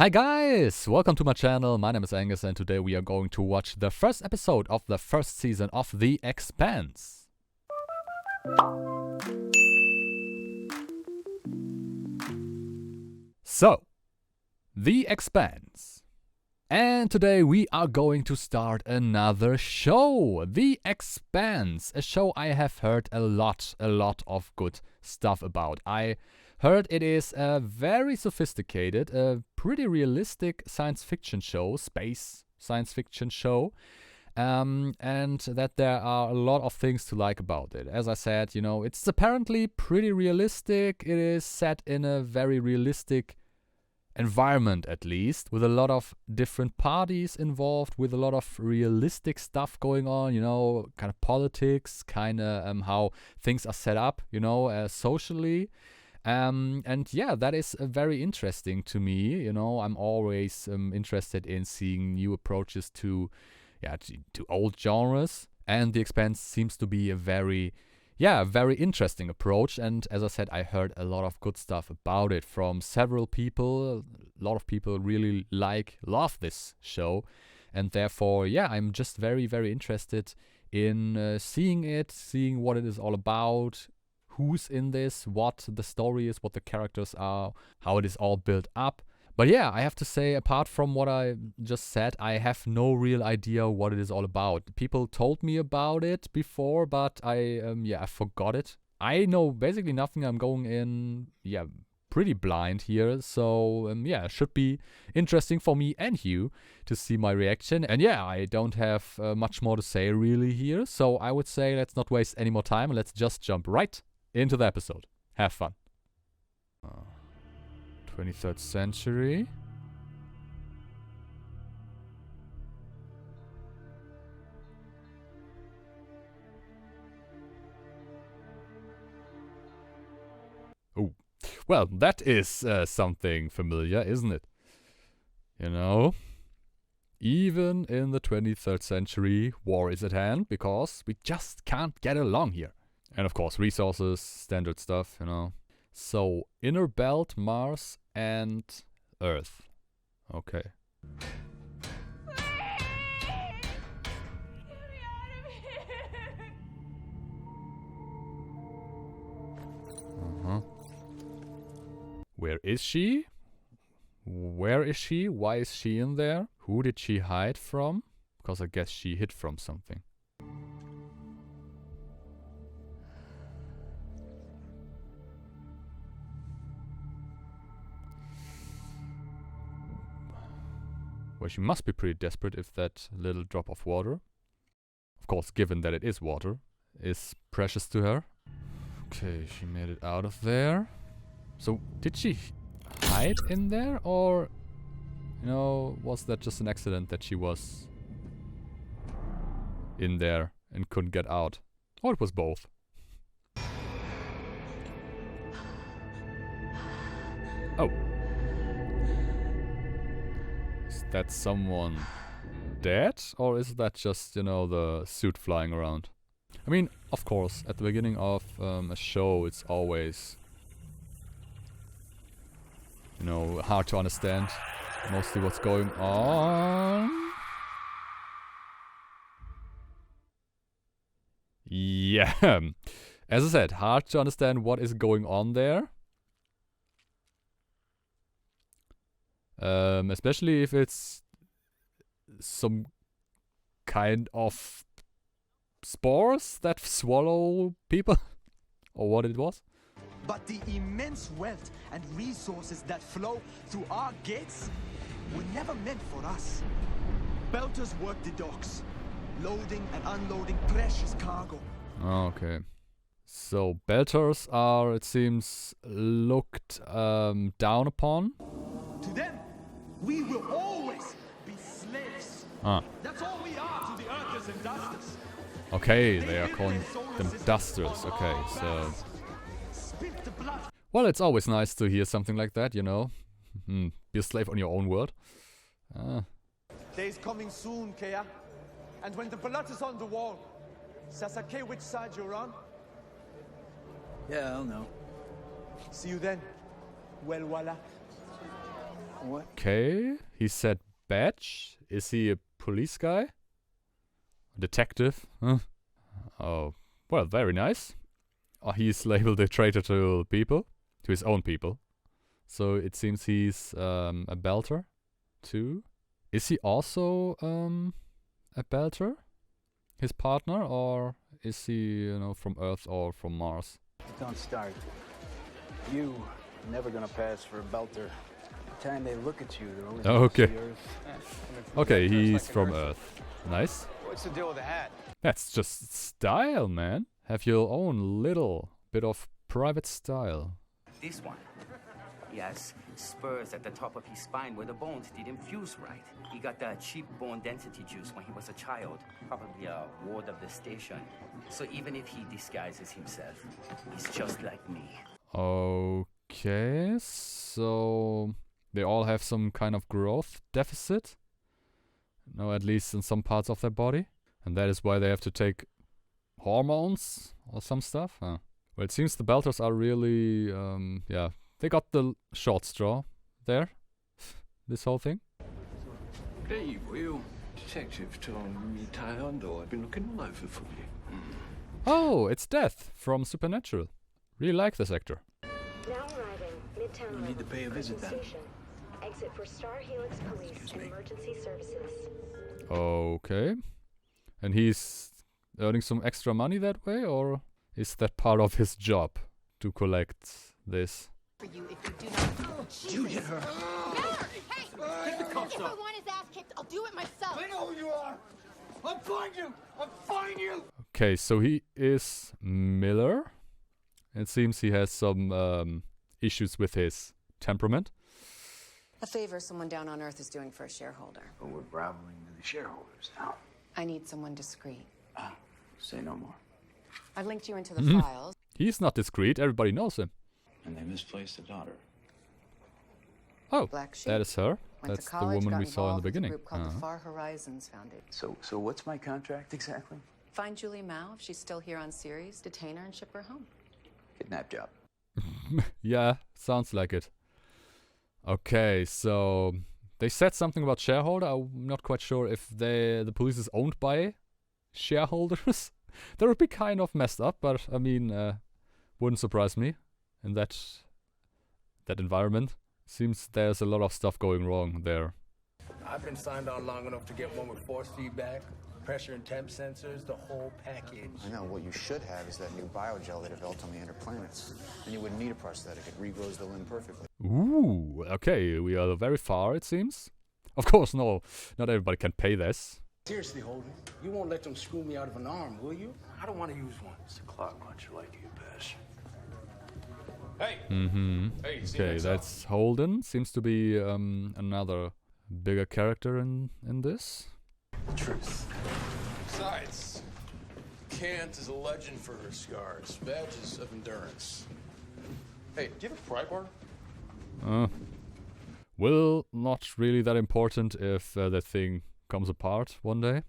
Hi guys! Welcome to my channel, my name is Angus and today we are going to watch the first episode of the first season of The Expanse. So, The Expanse. And today we are going to start another show, The Expanse, a show I have heard a lot of good stuff about. I heard it is a very sophisticated, a pretty realistic science fiction show, space science fiction show, and that there are a lot of things to like about it. As I said, you know, it's apparently pretty realistic. It is set in a very realistic environment, at least, with a lot of different parties involved, with a lot of realistic stuff going on, you know, kind of politics, kind of how things are set up, you know, socially. And yeah, that is very interesting to me. You know, I'm always interested in seeing new approaches to old genres, and The Expanse seems to be a very interesting approach. And as I said, I heard a lot of good stuff about it from several people. A lot of people really love this show, and therefore, yeah, I'm just very interested in seeing it, seeing what it is all about. Who's in this, what the story is, what the characters are, how it is all built up. But yeah, I have to say, apart from what I just said, I have no real idea what it is all about. People told me about it before, but I forgot it. I know basically nothing. I'm going in, pretty blind here. So it should be interesting for me and you to see my reaction. And yeah, I don't have much more to say really here. So I would say let's not waste any more time and let's just jump right into the episode. Have fun. 23rd century. Oh, well, that is something familiar, isn't it? You know, even in the 23rd century, war is at hand because we just can't get along here. And of course, resources, standard stuff, you know. So, Inner Belt, Mars, and Earth. Okay. Where is she? Where is she? Why is she in there? Who did she hide from? Because I guess she hid from something. Well, she must be pretty desperate if that little drop of water, of course, given that it is water, is precious to her. Okay, she made it out of there. So, did she hide in there, or, you know, was that just an accident that she was in there and couldn't get out? Or it was both. Oh. Is that someone dead? Or is that just, you know, the suit flying around? I mean, of course, at the beginning of a show, it's always, you know, hard to understand mostly what's going on. Yeah. As I said, hard to understand what is going on there. Especially if it's some kind of spores that swallow people, or what it was. But the immense wealth and resources that flow through our gates were never meant for us. Belters work the docks, loading and unloading precious cargo. Okay. So Belters are, it seems, looked down upon. To them, we will always be slaves. That's all we are to the earthers and dusters. Okay, they are calling them dusters. Okay, so... Well, it's always nice to hear something like that, you know. Be a slave on your own word. Day's coming soon, Kea. And when the blood is on the wall, Sasake, which side you're on? Yeah, I'll know. See you then. Well, voila. What? Okay, he said badge. Is he a police guy? Detective? Huh? Oh, well, very nice. Oh, he's labeled a traitor to people, to his own people. So it seems he's a belter too. Is he also a belter? His partner, or is he, you know, from Earth or from Mars? Don't start. You never gonna pass for a belter. The time they look at you, they're only gonna Okay. see Earth. Okay, he's from Earth. Nice. What's the deal with the hat? That's just style, man. Have your own little bit of private style. This one. Yes, spurs at the top of his spine where the bones didn't fuse right. He got that cheap bone density juice when he was a child, probably a ward of the station. So even if he disguises himself, he's just like me. Okay, so they all have some kind of growth deficit. No, at least in some parts of their body. And that is why they have to take hormones or some stuff. Huh. Well, it seems the Belters are really, yeah, they got the short straw there. This whole thing. There you will. Detective told me I've been looking all over for you. Oh, it's Death from Supernatural. Really like this actor. Now arriving, Midtown. You need to pay a visit then. Station. Exit for Star Helix Police and Emergency Services. Okay. And he's earning some extra money that way, or is that part of his job to collect this? For you if you do not. You hit her. Hey! If I want his ass kicked, I'll do it myself. I know who you are. I'll find you. I'll find you. Okay, so he is Miller. It seems he has some issues with his temperament. A favor someone down on Earth is doing for a shareholder. But we're groveling to the shareholders now. I need someone discreet. Say no more. I've linked you into the files. He's not discreet, everybody knows him. And they misplaced a daughter. Oh, Black sheep. that is her. Went That's to the college, woman got we saw in the involved with a beginning. group called the Far Horizons Foundation. So what's my contract exactly? Find Julie Mao if she's still here on series, detain her and ship her home. Kidnap job. Yeah, sounds like it. Okay, so they said something about shareholder. I'm not quite sure if the police is owned by shareholders. That would be kind of messed up, but I mean, wouldn't surprise me in that environment. Seems there's a lot of stuff going wrong there. I've been signed on long enough to get one with force feedback, pressure and temp sensors, the whole package. I know, what you should have is that new biogel they developed on the inner planets. And you wouldn't need a prosthetic, it regrows the limb perfectly. Ooh, okay, we are very far it seems. Of course, no, not everybody can pay this. Seriously, Holden, you won't let them screw me out of an arm, will you? I don't want to use one. It's a clock puncher like you, Bash. Hey! Hey, you see Okay, that that's Holden. Seems to be another bigger character in this. Truth. Besides, Kant is a legend for her scars, badges of endurance. Hey, do you have a pry bar? Well, not really that important if that thing comes apart one day.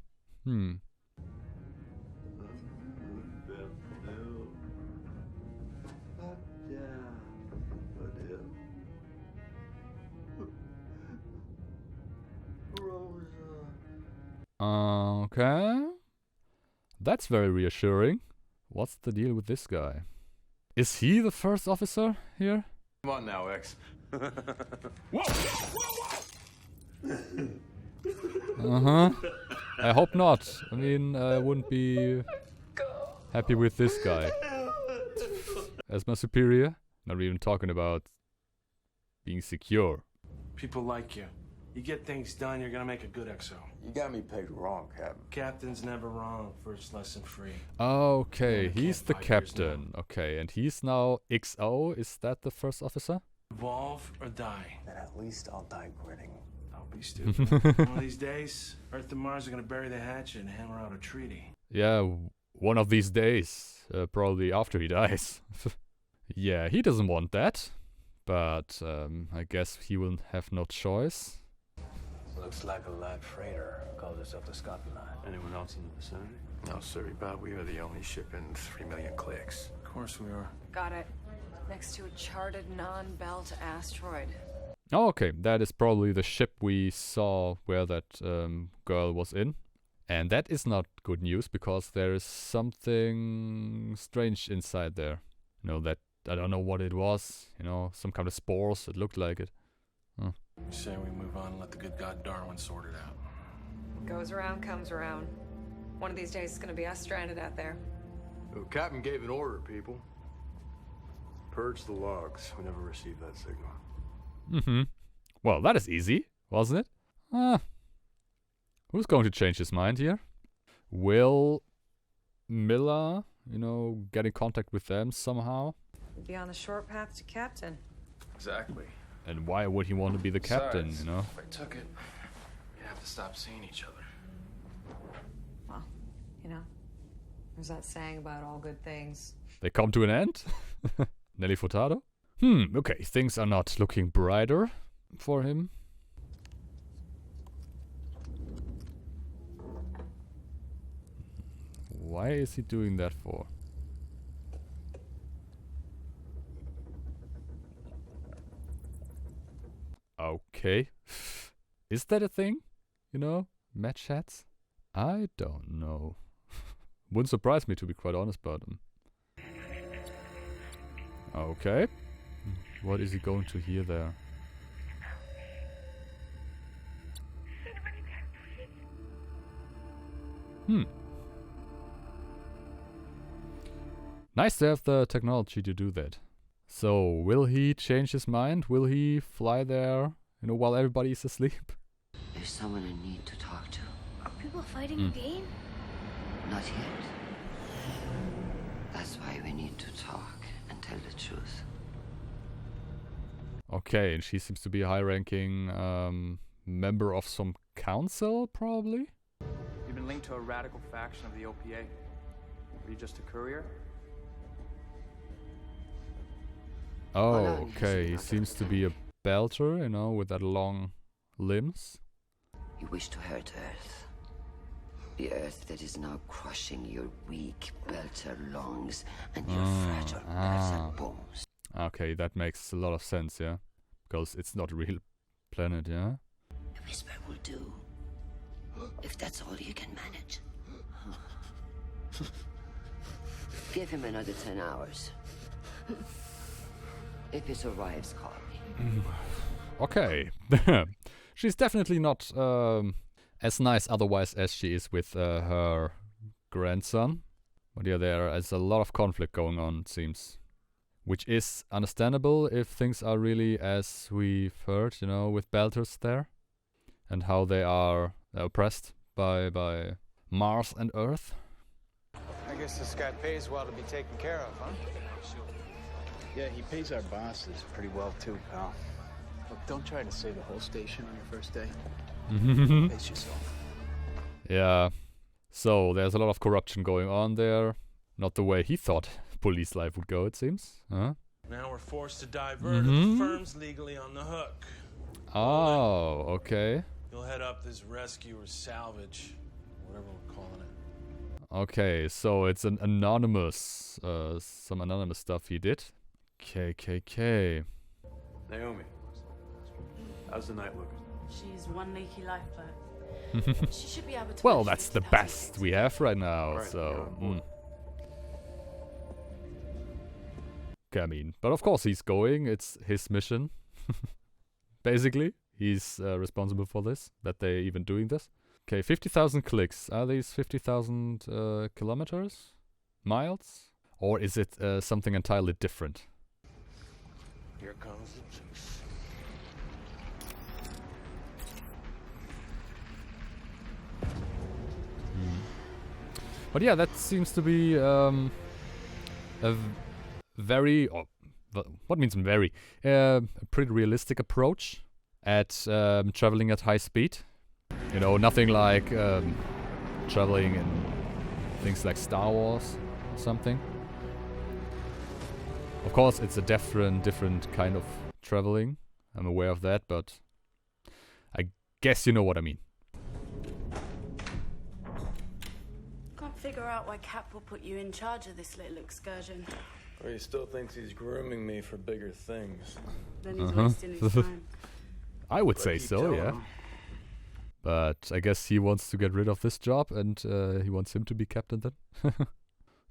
Okay. That's very reassuring. What's the deal with this guy? Is he the first officer here? Come on now, X. Whoa! I hope not. I mean, I wouldn't be happy with this guy as my superior. Not even talking about being secure. People like you. You get things done, you're gonna make a good XO. You got me pegged wrong, Captain. Captain's never wrong. First lesson free. Okay, Yeah, he's the can't fight yours captain. Okay, and he's now XO. Is that the first officer? Evolve or die. Then at least I'll die grinning. Don't be stupid. One of these days, Earth and Mars are gonna bury the hatchet and hammer out a treaty. Yeah, one of these days. Probably after he dies. Yeah, he doesn't want that. But I guess he will have no choice. Looks like a light freighter. Calls itself the Scotland Line. Anyone else in the vicinity? No, sorry, Bob. We are the only ship in 3 million clicks. Of course we are. Got it. Next to a charted non-belt asteroid. Oh, okay, that is probably the ship we saw where that girl was in. And that is not good news, because there is something strange inside there. You know, that, I don't know what it was, you know, some kind of spores, it looked like it. Huh. You say we move on and let the good God Darwin sort it out. Goes around, comes around. One of these days it's gonna be us stranded out there. The captain gave an order, people. Purge the logs. We never received that signal. Mm-hmm. Well, that is easy, wasn't it? Who's going to change his mind here? Will Miller, you know, get in contact with them somehow? Be on the short path to captain. Exactly. And why would he want to be the captain, you know? If I took it, we'd have to stop seeing each other. Well, you know, there's that saying about all good things. They come to an end? Nelly Furtado? Okay, things are not looking brighter for him. Why is he doing that for? Okay. Is that a thing? You know? Match hats? I don't know. Wouldn't surprise me, to be quite honest, but... Okay. What is he going to hear there? Nice to have the technology to do that. So, will he change his mind? Will he fly there, you know, while everybody is asleep? There's someone I need to talk to. Are people fighting again? Not yet. That's why we need to talk and tell the truth. Okay, and she seems to be a high-ranking member of some council, probably? You've been linked to a radical faction of the OPA. Were you just a courier? Oh, okay, he seems to be a belter, you know, with that long limbs. You wish to hurt Earth. The Earth that is now crushing your weak belter lungs and your fragile earthen bones. Okay, that makes a lot of sense, yeah? Because it's not a real planet, yeah? A whisper will do. If that's all you can manage. Give him another 10 hours. If he survives, call me. Okay. She's definitely not as nice otherwise as she is with her grandson. But yeah, there is a lot of conflict going on, it seems. Which is understandable if things are really as we've heard, you know, with Belters there. And how they are oppressed by Mars and Earth. I guess this guy pays well to be taken care of, huh? Yeah, he pays our bosses pretty well too, pal. Look, don't try to save the whole station on your first day. Pace yourself. Yeah. So there's a lot of corruption going on there. Not the way he thought police life would go, it seems. Huh? Now we're forced to divert, the firm's legally on the hook. Oh, okay. You'll head up this rescue or salvage, whatever we're calling it. Okay, so it's an anonymous, some anonymous stuff he did. KKK. Naomi, how's the night looking? She's one leaky lifeboat. She should be able to. Well, that's the best we have right now, Right, so... yeah, Okay, I mean, but of course he's going, it's his mission. Basically, he's responsible for this, that they're even doing this. Okay, 50,000 clicks. Are these 50,000 kilometers? Miles? Or is it something entirely different? Here comes the juice. But yeah, that seems to be a very, what means very? A pretty realistic approach at traveling at high speed. You know, nothing like traveling in things like Star Wars or something. Of course, it's a different kind of traveling. I'm aware of that, but I guess you know what I mean. Can't figure out why Cap will put you in charge of this little excursion. Or he still thinks he's grooming me for bigger things. Then he's wasting his time. I would say so, yeah. But I guess he wants to get rid of this job and he wants him to be captain then.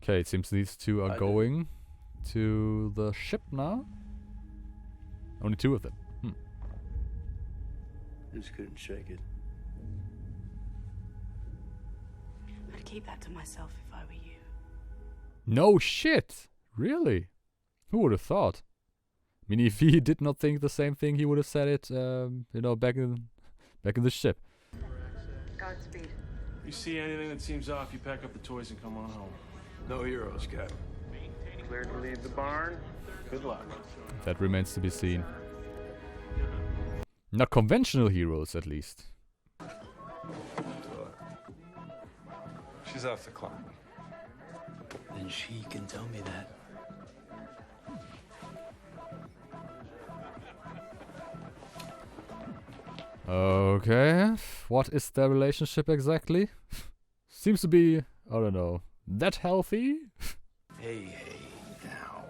Okay, it seems these two are going to the ship now. Only two of them. Just couldn't shake it. I'd keep that to myself if I were you. No shit! Really? Who would have thought? I mean, if he did not think the same thing, he would have said it, you know, back in the ship. Godspeed. You see anything that seems off, you pack up the toys and come on home. No heroes, Captain. Clear to leave the barn. Good luck. That remains to be seen. Not conventional heroes, at least. She's off the clock. Then she can tell me that. Okay, what is their relationship exactly? Seems to be, I don't know, that healthy? Hey, now.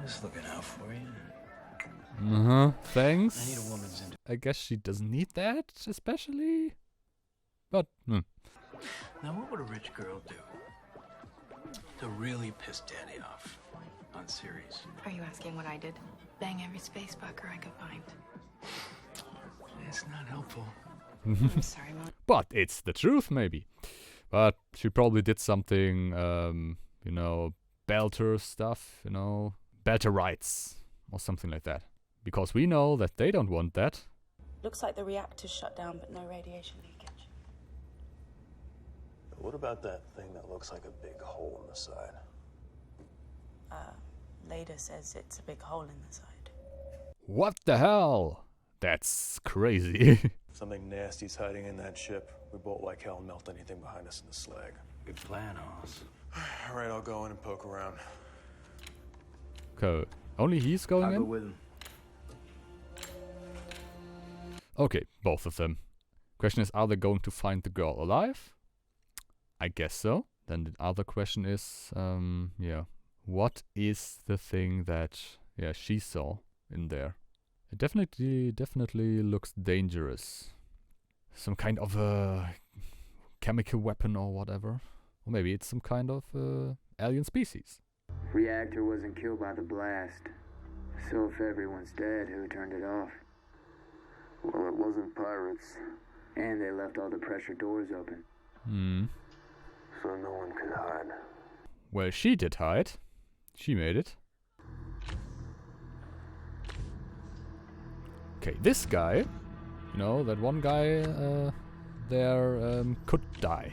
Just looking out for you. Thanks. I need a woman's I guess she doesn't need that, especially. But, Now, what would a rich girl do to really piss Daddy off on series? Are you asking what I did? Bang every space bucker I could find. It's not helpful. I'm sorry, Mom. But it's the truth, maybe. But she probably did something, you know, Belter stuff, you know, Belter rights or something like that. Because we know that they don't want that. Looks like the reactor's shut down, but no radiation leakage. What about that thing that looks like a big hole in the side? Leda says it's a big hole in the side. What the hell? That's crazy. Something nasty's hiding in that ship. We bolt like hell and melt anything behind us in the slag. Good plan, Hoss. All right, I'll go in and poke around. Okay, only he's going I'll in? go with him. Okay, both of them. Question is, are they going to find the girl alive? I guess so. Then the other question is, yeah, what is the thing that, yeah, she saw in there? It definitely looks dangerous. Some kind of a chemical weapon or whatever. Or maybe it's some kind of alien species. Reactor wasn't killed by the blast. So if everyone's dead, who turned it off? Well, it wasn't pirates. And they left all the pressure doors open. So no one could hide. Well, she did hide. She made it. Okay, this guy, you know, that one guy there could die.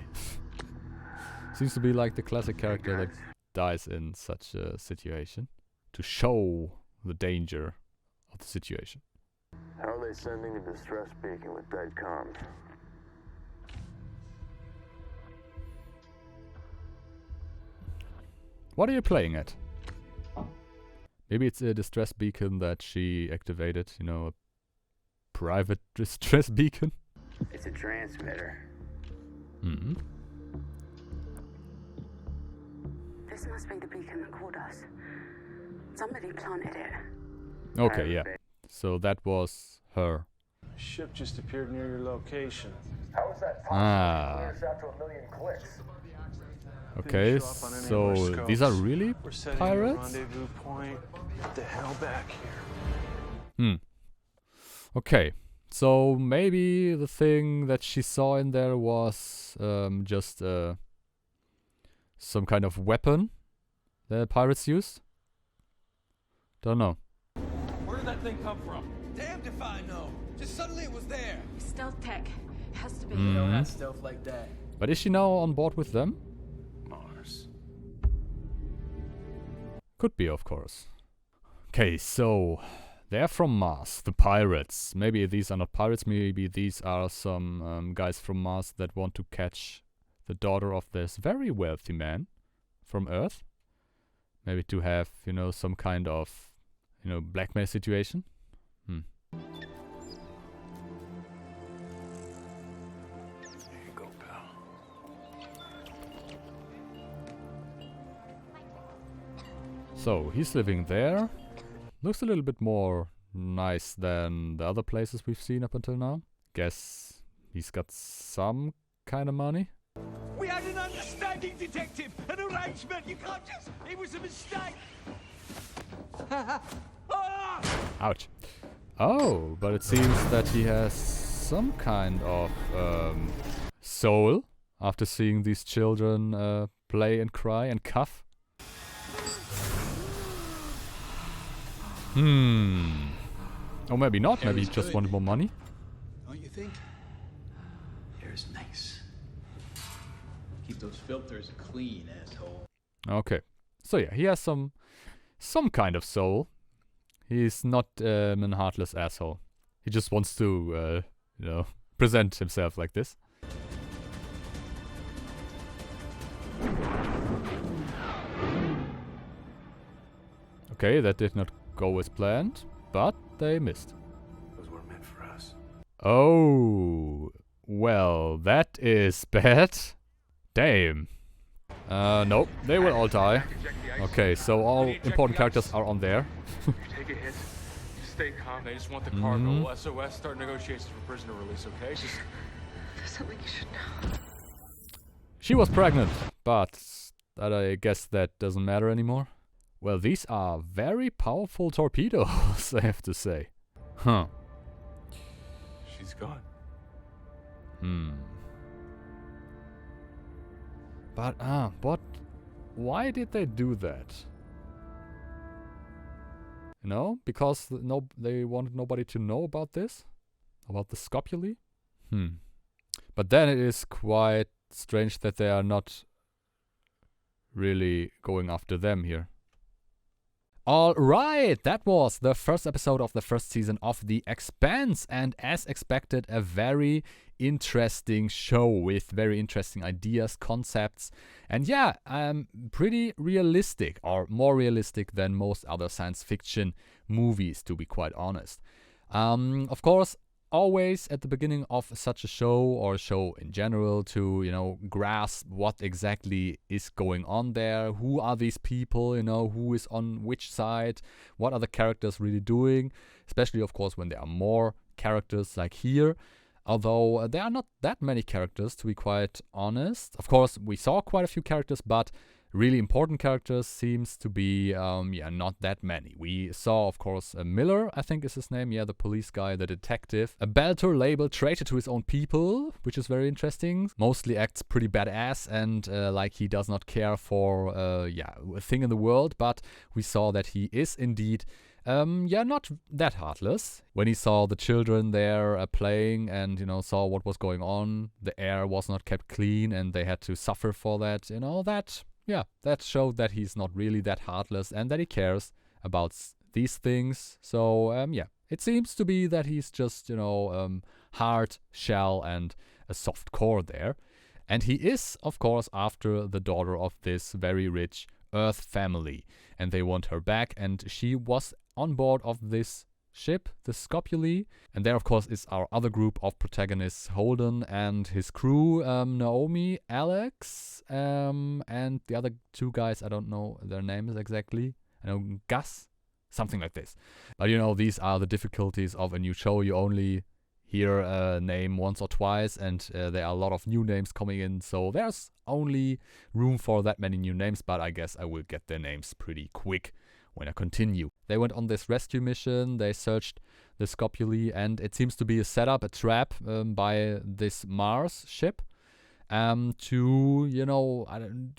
Seems to be like the classic character that dies in such a situation to show the danger of the situation. How are they sending a distress beacon with dead comms? What are you playing at? Maybe it's a distress beacon that she activated, you know, a private distress beacon? It's a transmitter. This must be the beacon that called us. Somebody planted it. Okay, yeah. So that was her. A ship just appeared near your location. How is that Ah. Clears out to 1 million clicks. Okay, so these are really We're setting pirates? a rendezvous point. Get the hell back here. Okay, so maybe the thing that she saw in there was just some kind of weapon that pirates used? Don't know. Where did that thing come from? Damned if I know. Just suddenly it was there. Stealth tech. Has to be. We don't have stuff like that. But is she now on board with them? Mars. Could be, of course. Okay, so they're from Mars, the pirates. Maybe these are not pirates, maybe these are some guys from Mars that want to catch the daughter of this very wealthy man from Earth. Maybe to have, you know, some kind of, you know, blackmail situation. There you go, pal. So, he's living there. Looks a little bit more nice than the other places we've seen up until now. Guess he's got some kind of money. We had an understanding, Detective! An arrangement! You can't just... It was a mistake! Ouch. Oh, but it seems that he has some kind of soul after seeing these children play and cry and cuff. Or maybe not, maybe he just wanted more money. Don't you think? Hair's nice. Keep those filters clean, asshole. Okay. So yeah, he has some kind of soul. He's not an heartless asshole. He just wants to, you know, present himself like this. Okay, that did not go as planned, but they missed. Those weren't meant for us. Oh, well, that is bad. Damn. Nope, they will all die. Okay, so all important characters are on there. Take a hit. Stay calm. They just want the cargo. SOS, start negotiations for prisoner release, okay? Just... There's something you should know. She was pregnant, but that I guess that doesn't matter anymore. Well, these are very powerful torpedoes, I have to say. Huh. She's gone. But, why did they do that? You know, because they wanted nobody to know about this? About the scopuli? But then it is quite strange that they are not really going after them here. Alright, that was the first episode of the first season of The Expanse, and as expected, a very interesting show with very interesting ideas, concepts, and yeah, pretty realistic, or more realistic than most other science fiction movies, to be quite honest. Of course, always at the beginning of such a show, or a show in general, to, you know, grasp what exactly is going on there, who are these people, you know, who is on which side, what are the characters really doing, especially of course when there are more characters like here. Although there are not that many characters, to be quite honest. Of course, we saw quite a few characters, but really important characters seems to be, not that many. We saw, of course, Miller, I think is his name, the police guy, the detective. A Belter labeled traitor to his own people, which is very interesting. Mostly acts pretty badass and like he does not care for, a thing in the world, but we saw that he is indeed not that heartless. When he saw the children there playing and, you know, saw what was going on, the air was not kept clean and they had to suffer for that, you know, that showed that he's not really that heartless and that he cares about these things. So, it seems to be that he's just, you know, hard shell and a soft core there. And he is, of course, after the daughter of this very rich Earth family. And they want her back, and she was on board of this ship, the Scopuli. And there, of course, is our other group of protagonists, Holden and his crew, Naomi, Alex, and the other two guys, I don't know their names exactly. I know Gus, something like this. But, you know, these are the difficulties of a new show. You only hear a name once or twice, and there are a lot of new names coming in, so there's only room for that many new names, but I guess I will get their names pretty quick when I continue. They went on this rescue mission, they searched the Scopuli, and it seems to be a setup, a trap by this Mars ship to, you know,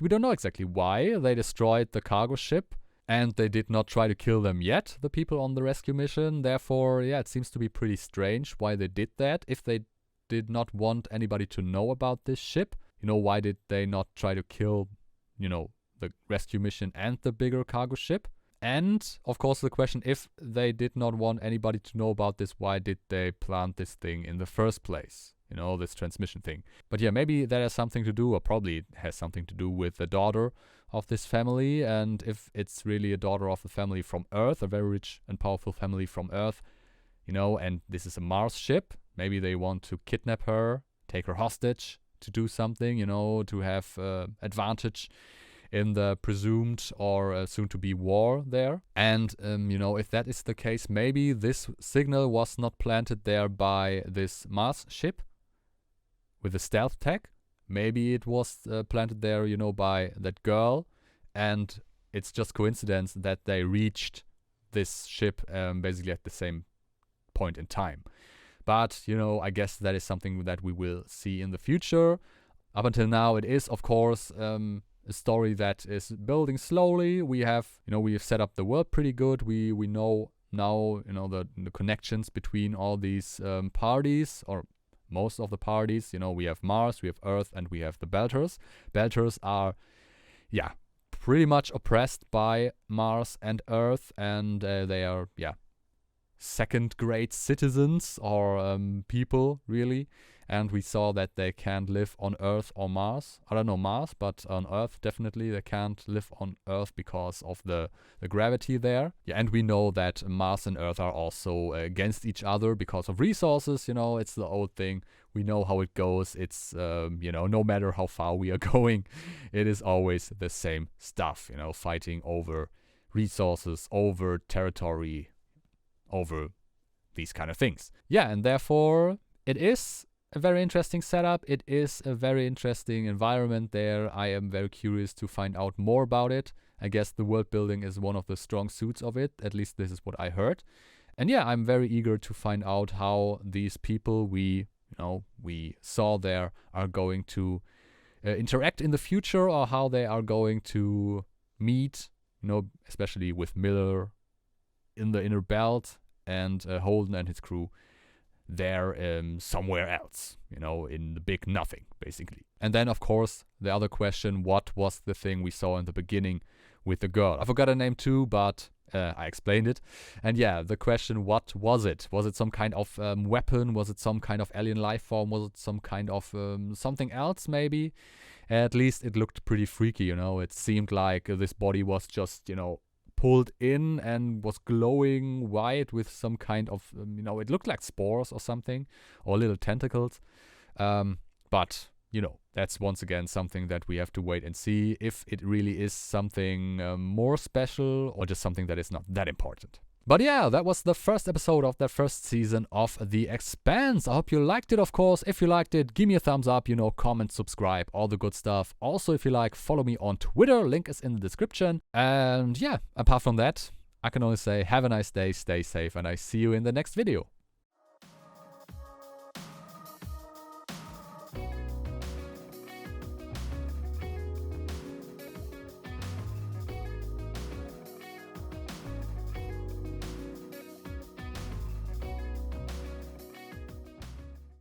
we don't know exactly why they destroyed the cargo ship, and they did not try to kill them yet, the people on the rescue mission. Therefore, it seems to be pretty strange why they did that. If they did not want anybody to know about this ship, you know, why did they not try to kill, you know, the rescue mission and the bigger cargo ship? And, of course, the question, if they did not want anybody to know about this, why did they plant this thing in the first place? You know, this transmission thing. But yeah, maybe that has something to do, or probably has something to do with the daughter of this family. And if it's really a daughter of the family from Earth, a very rich and powerful family from Earth, you know, and this is a Mars ship, maybe they want to kidnap her, take her hostage to do something, you know, to have advantage in the presumed or soon-to-be war there. And, you know, if that is the case, maybe this signal was not planted there by this Mars ship with the stealth tech. Maybe it was planted there, you know, by that girl, and it's just coincidence that they reached this ship basically at the same point in time. But, you know, I guess that is something that we will see in the future. Up until now, it is, of course, a story that is building slowly. We have set up the world pretty good. We know now, you know, the connections between all these parties, or most of the parties. You know, we have Mars, we have Earth, and we have the Belters. Belters are, yeah, pretty much oppressed by Mars and Earth, and they are, yeah, second-grade citizens or people, really. And we saw that they can't live on Earth or Mars. I don't know Mars, but on Earth definitely they can't live on Earth because of the gravity there. Yeah, and we know that Mars and Earth are also against each other because of resources. You know, it's the old thing. We know how it goes. It's, you know, no matter how far we are going, it is always the same stuff, you know, fighting over resources, over territory, over these kind of things. Yeah, and therefore it is a very interesting setup. It is a very interesting environment there. I am very curious to find out more about it. I guess the world building is one of the strong suits of it. At least this is what I heard. And yeah, I'm very eager to find out how these people we saw there are going to interact in the future, or how they are going to meet, you know, especially with Miller in the inner belt and Holden and his crew there somewhere else, you know, in the big nothing, basically. And then, of course, the other question, what was the thing we saw in the beginning with the girl? I forgot her name too, but I explained it. And yeah, the question, what was it? Was it some kind of weapon? Was it some kind of alien life form? Was it some kind of something else, maybe? At least it looked pretty freaky, you know. It seemed like this body was just, you know, pulled in and was glowing white with some kind of, you know, it looked like spores or something, or little tentacles. But, you know, that's once again something that we have to wait and see if it really is something more special, or just something that is not that important. But yeah, that was the first episode of the first season of The Expanse. I hope you liked it, of course. If you liked it, give me a thumbs up, you know, comment, subscribe, all the good stuff. Also, if you like, follow me on Twitter. Link is in the description. And yeah, apart from that, I can only say have a nice day, stay safe, and I see you in the next video.